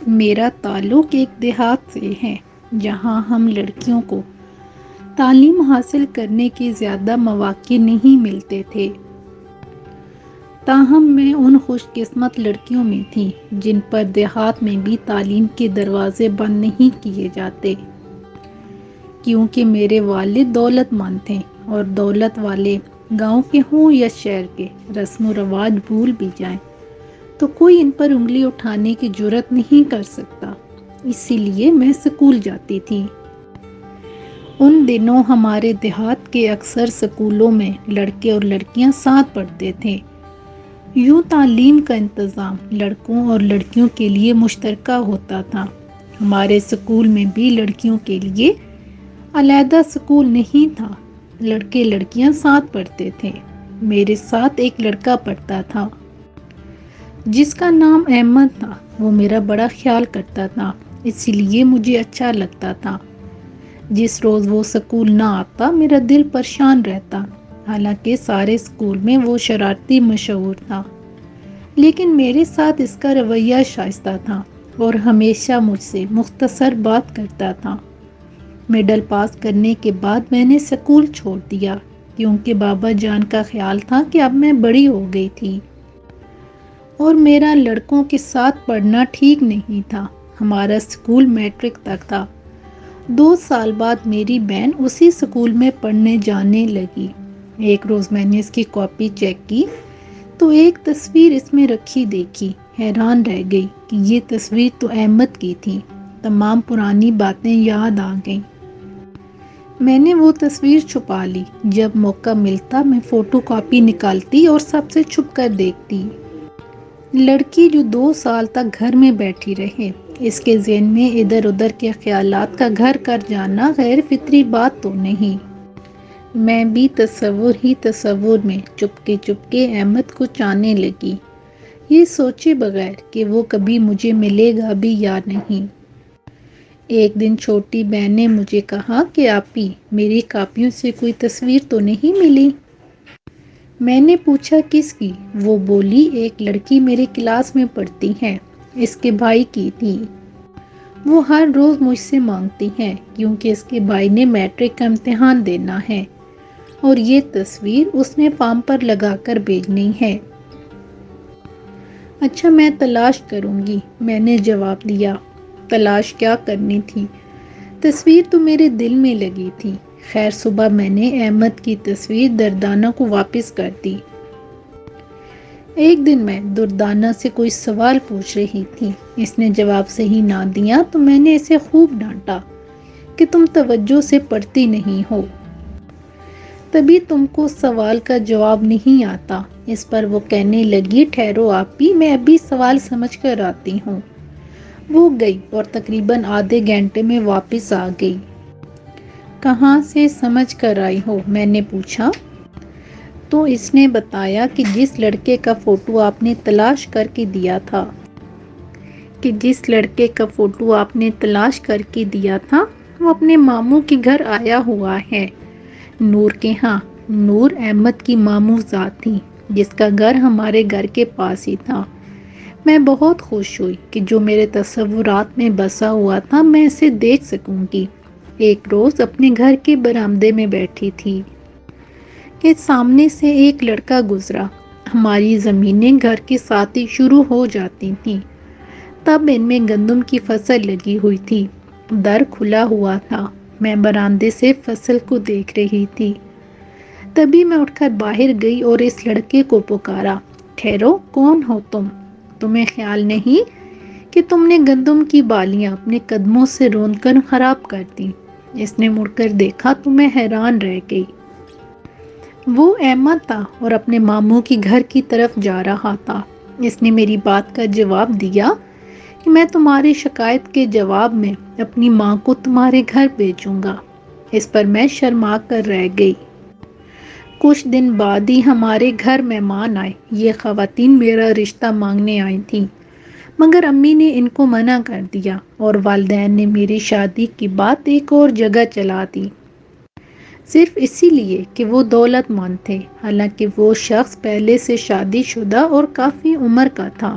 میرا تعلق ایک دیہات سے ہے جہاں ہم لڑکیوں کو تعلیم حاصل کرنے کے زیادہ مواقع نہیں ملتے تھے۔ تاہم میں ان خوش قسمت لڑکیوں میں تھی جن پر دیہات میں بھی تعلیم کے دروازے بند نہیں کیے جاتے، کیونکہ میرے والد دولت مند تھے اور دولت والے گاؤں کے ہوں یا شہر کے، رسم و رواج بھول بھی جائیں تو کوئی ان پر انگلی اٹھانے کی جرات نہیں کر سکتا، اسی لیے میں اسکول جاتی تھی۔ ان دنوں ہمارے دیہات کے اکثر اسکولوں میں لڑکے اور لڑکیاں ساتھ پڑھتے تھے۔ یوں تعلیم کا انتظام لڑکوں اور لڑکیوں کے لیے مشترکہ ہوتا تھا۔ ہمارے اسکول میں بھی لڑکیوں کے لیے علیحدہ اسکول نہیں تھا، لڑکے لڑکیاں ساتھ پڑھتے تھے۔ میرے ساتھ ایک لڑکا پڑھتا تھا جس کا نام احمد تھا۔ وہ میرا بڑا خیال کرتا تھا، اسی لیے مجھے اچھا لگتا تھا۔ جس روز وہ اسکول نہ آتا میرا دل پریشان رہتا، حالانکہ سارے اسکول میں وہ شرارتی مشہور تھا، لیکن میرے ساتھ اس کا رویہ شائستہ تھا اور ہمیشہ مجھ سے مختصر بات کرتا تھا۔ میڈل پاس کرنے کے بعد میں نے اسکول چھوڑ دیا، کیونکہ بابا جان کا خیال تھا کہ اب میں بڑی ہو گئی تھی اور میرا لڑکوں کے ساتھ پڑھنا ٹھیک نہیں تھا۔ ہمارا اسکول میٹرک تک تھا۔ 2 سال بعد میری بہن اسی اسکول میں پڑھنے جانے لگی۔ ایک روز میں نے اس کی کاپی چیک کی تو ایک تصویر اس میں رکھی دیکھی، حیران رہ گئی کہ یہ تصویر تو احمد کی تھی۔ تمام پرانی باتیں یاد آ گئیں۔ میں نے وہ تصویر چھپا لی۔ جب موقع ملتا میں فوٹو کاپی نکالتی اور سب سے چھپ کر دیکھتی۔ لڑکی جو 2 سال تک گھر میں بیٹھی رہے، اس کے ذہن میں ادھر ادھر کے خیالات کا گھر کر جانا غیر فطری بات تو نہیں۔ میں بھی تصور میں چپکے احمد کو چاہنے لگی، یہ سوچے بغیر کہ وہ کبھی مجھے ملے گا بھی یا نہیں۔ ایک دن چھوٹی بہن نے مجھے کہا کہ آپی، میری کاپیوں سے کوئی تصویر تو نہیں ملی؟ میں نے پوچھا کس کی؟ وہ بولی ایک لڑکی میرے کلاس میں پڑھتی ہے، اس کے بھائی کی تھی۔ وہ ہر روز مجھ سے مانگتی ہے کیونکہ اس کے بھائی نے میٹرک کا امتحان دینا ہے اور یہ تصویر اس نے فارم پر لگا کر بھیجنی ہے۔ اچھا میں تلاش کروں گی، میں نے جواب دیا۔ تلاش کیا کرنی تھی، تصویر تو میرے دل میں لگی تھی۔ خیر صبح میں نے احمد کی تصویر دردانہ کو واپس کر دی۔ ایک دن میں دردانہ سے کوئی سوال پوچھ رہی تھی، اس نے جواب صحیح نہ دیا تو میں نے اسے خوب ڈانٹا کہ تم توجہ سے پڑھتی نہیں ہو، تبھی تم کو سوال کا جواب نہیں آتا۔ اس پر وہ کہنے لگی ٹھہرو آپی، میں ابھی سوال سمجھ کر آتی ہوں۔ وہ گئی اور تقریباً آدھے گھنٹے میں واپس آ گئی۔ کہاں سے سمجھ کر آئی ہو؟ میں نے پوچھا تو اس نے بتایا کہ جس لڑکے کا فوٹو آپ نے تلاش کر کے دیا تھا وہ اپنے ماموں کے گھر آیا ہوا ہے، نور کے ہاں۔ نور احمد کی ماموں ذات تھی جس کا گھر ہمارے گھر کے پاس ہی تھا۔ میں بہت خوش ہوئی کہ جو میرے تصورات میں بسا ہوا تھا میں اسے دیکھ سکوں گی۔ ایک روز اپنے گھر کے برآمدے میں بیٹھی تھی کہ سامنے سے ایک لڑکا گزرا۔ ہماری زمینیں گھر کے ساتھ ہی شروع ہو جاتی تھیں، تب ان میں گندم کی فصل لگی ہوئی تھی۔ در کھلا ہوا تھا، میں برآمدے سے فصل کو دیکھ رہی تھی۔ تبھی میں اٹھ کر باہر گئی اور اس لڑکے کو پکارا، ٹھہرو، کون ہو تم؟ تمہیں خیال نہیں کہ تم نے گندم کی بالیاں اپنے قدموں سے روند کر خراب کر دیں؟ اس نے مڑ کر دیکھا تو میں حیران رہ گئی۔ وہ احمد تھا اور اپنے ماموں کی گھر کی طرف جا رہا تھا۔ اس نے میری بات کا جواب دیا کہ میں تمہاری شکایت کے جواب میں اپنی ماں کو تمہارے گھر بھیجوں گا۔ اس پر میں شرما کر رہ گئی۔ کچھ دن بعد ہی ہمارے گھر مہمان آئے۔ یہ خواتین میرا رشتہ مانگنے آئی تھیں، مگر امی نے ان کو منع کر دیا اور والدین نے میری شادی کی بات ایک اور جگہ چلا دی، صرف اسی لیے کہ وہ دولت مند تھے، حالانکہ وہ شخص پہلے سے شادی شدہ اور کافی عمر کا تھا۔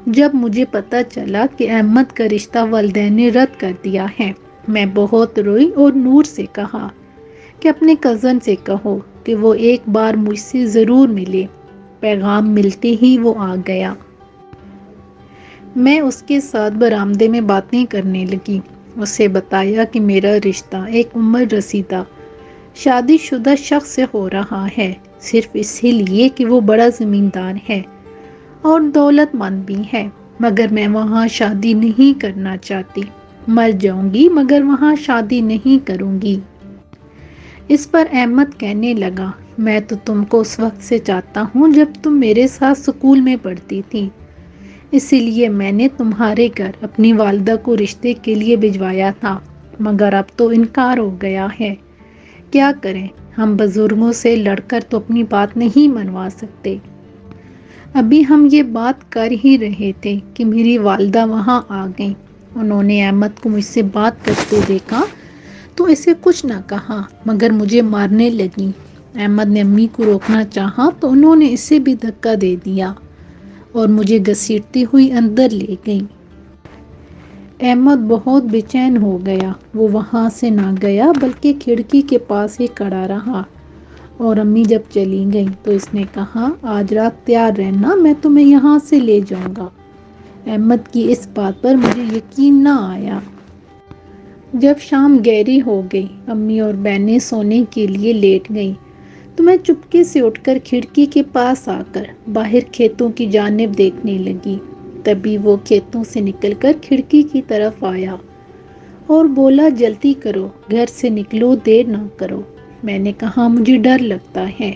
جب مجھے پتہ چلا کہ احمد کا رشتہ والدین نے رد کر دیا ہے، میں بہت روئی اور نور سے کہا کہ اپنے کزن سے کہو کہ وہ ایک بار مجھ سے ضرور ملے۔ پیغام ملتے ہی وہ آ گیا۔ میں اس کے ساتھ برآمدے میں باتیں کرنے لگی۔ اسے بتایا کہ میرا رشتہ ایک عمر رسیدہ شادی شدہ شخص سے ہو رہا ہے، صرف اسی لیے کہ وہ بڑا زمیندار ہے اور دولت مند بھی ہے، مگر میں وہاں شادی نہیں کرنا چاہتی۔ مر جاؤں گی مگر وہاں شادی نہیں کروں گی۔ اس پر احمد کہنے لگا، میں تو تم کو اس وقت سے چاہتا ہوں جب تم میرے ساتھ اسکول میں پڑھتی تھی، اسی لیے میں نے تمہارے گھر اپنی والدہ کو رشتے کے لیے بھجوایا تھا، مگر اب تو انکار ہو گیا ہے۔ کیا کریں، ہم بزرگوں سے لڑ کر تو اپنی بات نہیں منوا سکتے۔ ابھی ہم یہ بات کر ہی رہے تھے کہ میری والدہ وہاں آ گئیں۔ انہوں نے احمد کو مجھ سے بات کرتے دیکھا تو اسے کچھ نہ کہا، مگر مجھے مارنے لگیں۔ احمد نے امی کو روکنا چاہا تو انہوں نے اسے بھی دھکا دے دیا اور مجھے گھسیٹتی ہوئی اندر لے گئیں۔ احمد بہت بے چین ہو گیا۔ وہ وہاں سے نہ گیا بلکہ کھڑکی کے پاس ہی کھڑا رہا، اور امی جب چلی گئیں تو اس نے کہا، آج رات تیار رہنا، میں تمہیں یہاں سے لے جاؤں گا۔ احمد کی اس بات پر مجھے یقین نہ آیا۔ جب شام گہری ہو گئی، امی اور بہنیں سونے کے لیے لیٹ گئیں تو میں چپکے سے اٹھ کر کھڑکی کے پاس آ کر باہر کھیتوں کی جانب دیکھنے لگی۔ تبھی وہ کھیتوں سے نکل کر کھڑکی کی طرف آیا اور بولا، جلدی کرو، گھر سے نکلو، دیر نہ کرو۔ میں نے کہا، مجھے ڈر لگتا ہے۔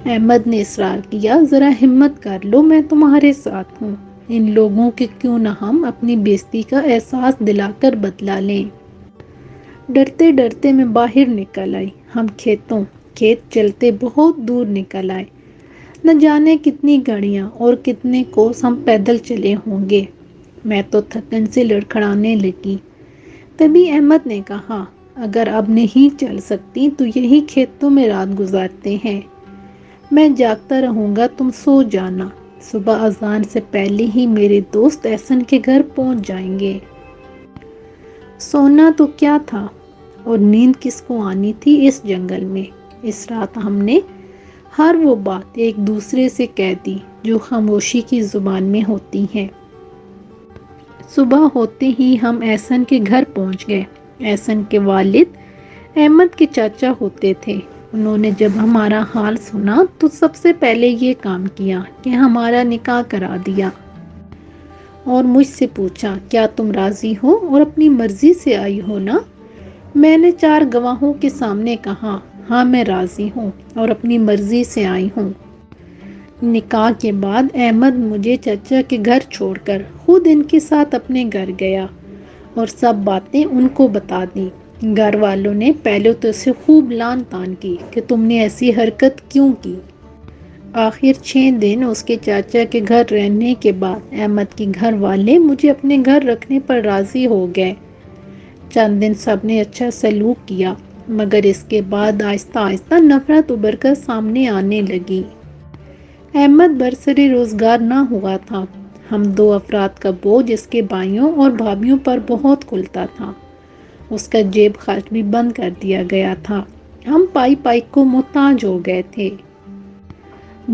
احمد نے اصرار کیا، ذرا ہمت کر لو، میں تمہارے ساتھ ہوں۔ ان لوگوں کے کیوں نہ ہم اپنی بےعزتی کا احساس دلا کر بدلا لیں۔ ڈرتے ڈرتے میں باہر نکل آئی۔ ہم کھیت چلتے بہت دور نکل آئے۔ نہ جانے کتنی گھڑیاں اور کتنے کوس ہم پیدل چلے ہوں گے۔ میں تو تھکن سے لڑکھڑانے لگی۔ تبھی احمد نے کہا، اگر اب نہیں چل سکتی تو یہی کھیتوں میں رات گزارتے ہیں، میں جاگتا رہوں گا، تم سو جانا، صبح اذان سے پہلے ہی میرے دوست احسن کے گھر پہنچ جائیں گے۔ سونا تو کیا تھا اور نیند کس کو آنی تھی اس جنگل میں۔ اس رات ہم نے ہر وہ بات ایک دوسرے سے کہہ دی جو خاموشی کی زبان میں ہوتی ہیں۔ صبح ہوتے ہی ہم احسن کے گھر پہنچ گئے۔ احسن کے والد احمد کے چاچا ہوتے تھے۔ انہوں نے جب ہمارا حال سنا تو سب سے پہلے یہ کام کیا کہ ہمارا نکاح کرا دیا اور مجھ سے پوچھا، کیا تم راضی ہو اور اپنی مرضی سے آئی ہو نا؟ میں نے 4 گواہوں کے سامنے کہا، ہاں میں راضی ہوں اور اپنی مرضی سے آئی ہوں۔ نکاح کے بعد احمد مجھے چچا کے گھر چھوڑ کر خود ان کے ساتھ اپنے گھر گیا اور سب باتیں ان کو بتا دیں۔ گھر والوں نے پہلے تو اسے خوب لان تان کی کہ تم نے ایسی حرکت کیوں کی۔ آخر 6 دن اس کے چاچا کے گھر رہنے کے بعد احمد کے گھر والے مجھے اپنے گھر رکھنے پر راضی ہو گئے۔ چند دن سب نے اچھا سلوک کیا، مگر اس کے بعد آہستہ آہستہ نفرت ابھر کر سامنے آنے لگی۔ احمد برسر روزگار نہ ہوا تھا۔ ہم 2 افراد کا بوجھ اس کے بھائیوں اور بھابھیوں پر بہت کھلتا تھا۔ اس کا جیب خرچ بھی بند کر دیا گیا تھا۔ ہم پائی پائی کو محتاج ہو گئے تھے۔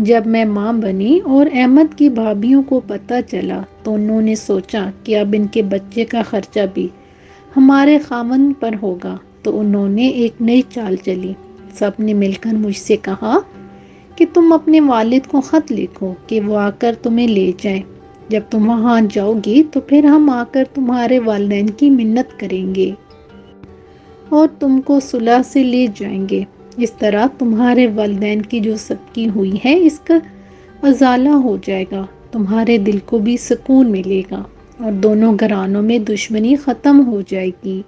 جب میں ماں بنی اور احمد کی بھابھیوں کو پتہ چلا تو انہوں نے سوچا کہ اب ان کے بچے کا خرچہ بھی ہمارے خاوند پر ہوگا، تو انہوں نے ایک نئی چال چلی۔ سب نے مل کر مجھ سے کہا کہ تم اپنے والد کو خط لکھو کہ وہ آ کر تمہیں لے جائیں۔ جب تم وہاں جاؤ گی تو پھر ہم آ کر تمہارے والدین کی منت کریں گے اور تم کو صلح سے لے جائیں گے۔ اس طرح تمہارے والدین کی جو سبکی ہوئی ہے اس کا ازالہ ہو جائے گا، تمہارے دل کو بھی سکون ملے گا اور دونوں گھرانوں میں دشمنی ختم ہو جائے گی۔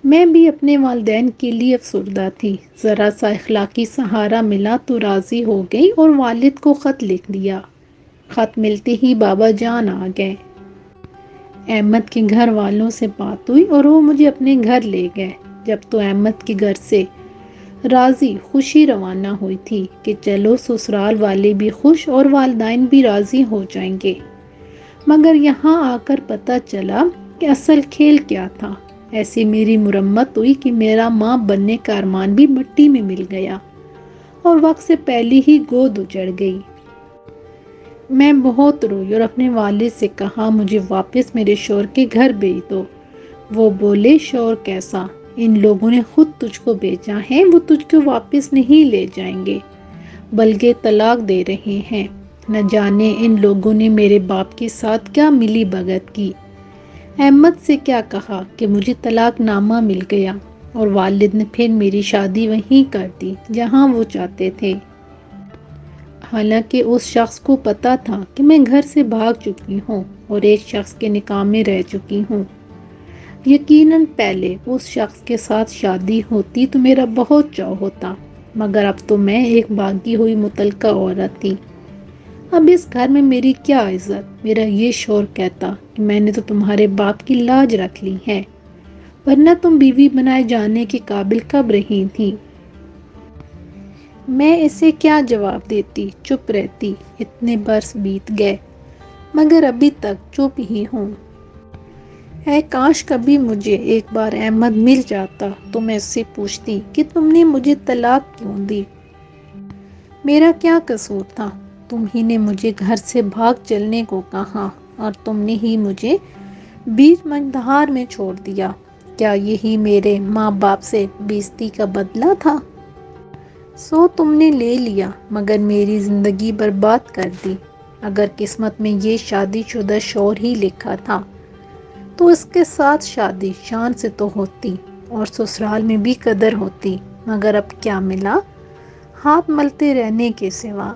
میں بھی اپنے والدین کے لیے افسردہ تھی۔ ذرا سا اخلاقی سہارا ملا تو راضی ہو گئی اور والد کو خط لکھ دیا۔ خط ملتے ہی بابا جان آ گئے۔ احمد کے گھر والوں سے بات ہوئی اور وہ مجھے اپنے گھر لے گئے۔ جب تو احمد کے گھر سے راضی خوشی روانہ ہوئی تھی کہ چلو سسرال والے بھی خوش اور والدین بھی راضی ہو جائیں گے۔ مگر یہاں آ کر پتہ چلا کہ اصل کھیل کیا تھا۔ ایسی میری مرمت ہوئی کہ میرا ماں بننے کا ارمان بھی مٹی میں مل گیا اور وقت سے پہلے ہی گود اجڑ گئی۔ میں بہت روئی اور اپنے والد سے کہا مجھے واپس میرے شوہر کے گھر بھیج دو۔ وہ بولے شوہر کیسا؟ ان لوگوں نے خود تجھ کو بھیجا ہے، وہ تجھ کو واپس نہیں لے جائیں گے بلکہ طلاق دے رہے ہیں۔ نہ جانے ان لوگوں نے میرے باپ کے ساتھ کیا ملی بھگت کی۔ احمد سے کیا کہا کہ مجھے طلاق نامہ مل گیا اور والد نے پھر میری شادی وہیں کر دی جہاں وہ چاہتے تھے۔ حالانکہ اس شخص کو پتا تھا کہ میں گھر سے بھاگ چکی ہوں اور ایک شخص کے نکاح میں رہ چکی ہوں۔ یقیناً پہلے اس شخص کے ساتھ شادی ہوتی تو میرا بہت چاؤ ہوتا، مگر اب تو میں ایک بھاگی ہوئی مطلقہ عورت تھی۔ اب اس گھر میں میری کیا عزت؟ میرا یہ شوہر کہتا کہ میں نے تو تمہارے باپ کی لاج رکھ لی ہے، ورنہ تم بیوی بنائے جانے کے قابل کب رہی تھی؟ میں اسے کیا جواب دیتی؟ چپ رہتی۔ اتنے برس بیت گئے مگر ابھی تک چپ ہی ہوں۔ اے کاش کبھی مجھے ایک بار احمد مل جاتا تو میں اس سے پوچھتی کہ تم نے مجھے طلاق کیوں دی؟ میرا کیا قصور تھا؟ تم ہی نے مجھے گھر سے بھاگ چلنے کو کہا اور تم نے ہی مجھے بیچ مجھدار میں چھوڑ دیا۔ کیا یہی میرے ماں باپ سے بےعزتی کا بدلہ تھا؟ سو تم نے لے لیا مگر میری زندگی برباد کر دی۔ اگر قسمت میں یہ شادی شدہ شوہر ہی لکھا تھا تو اس کے ساتھ شادی شان سے تو ہوتی اور سسرال میں بھی قدر ہوتی، مگر اب کیا ملا؟ ہاتھ ملتے رہنے کے سوا۔